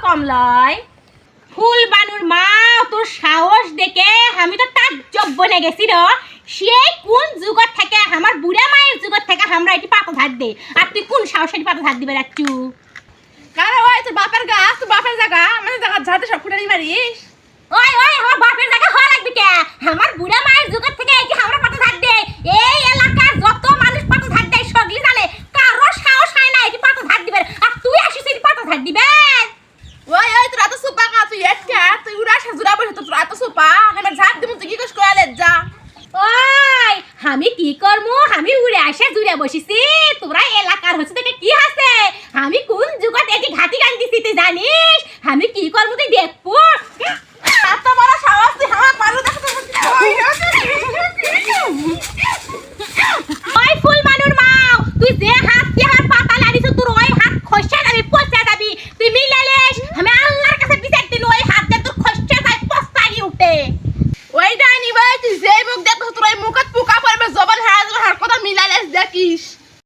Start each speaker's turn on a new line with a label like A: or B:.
A: কম লয়। ফুল বানুর মা তোর সাহস দেখে আমি তো তাজ্জব বনে গেছি র। সে কোন যুগত থেকে আমার বুড়া মায়ের যুগত থেকে আমরা এটি পাতা ধার দে, আর তুই কোন সাহসে এটি পাতা ধার দিবে রাখছু?
B: কারে ওই তোর বাপের গাছ, তোর বাপের জায়গা, আমাদের জায়গা ঝাড়তে সব ফুটানি মারিস।
A: ওই ওই আমার বাপের জায়গা হওয়া লাগবে কে? আমার বুড়া মায়ের যুগত থেকে এটি আমরা পাতা ধার দে। এই এলাকার যত মানুষ পাতা ধার দেয় সগলি জানে, কারো সাহস হয় না এটি পাতা ধার দিবে, আর তুই আসিস এটি পাতা ধার দিবে।
B: ওই ওই তোর এত সুপা কা, তুই একটা তুই উড়া সাজুরা বসে তোর এত সুপা, আমার ঝাড় দিমু তুই কি কস কয়ালে যা।
A: ওই আমি কি করমু? আমি উড়ে আসে জুড়ে বসিছি, তোরা এলাকার হচ্ছে দেখে কি আছে? আমি কোন যুগত এটি ঘাটি গান দিছি তুই জানিস? আমি কি করমু তুই দেখবো।
B: এত বড় সাহস তুই আমার মারু দেখতে।
A: ওই ফুল মানুর মাও, তুই যে হাত দিয়ে আমার পাতা লাড়িছ তোর ওই হাত খসে যাবি, পচে যাবি। তুই মিলালেস আমি আল্লাহর কাছে বিচার দিন ওই হাত দিয়ে তোর খসে যায়, পস্তাগি উঠে।
B: ওই ডাইনি ভাই তুই যে মুখ দেখছ তোর এই মুখত পোকা পড়বে, জবান হারা যাবে, হার কথা মিলালেস দেখিস।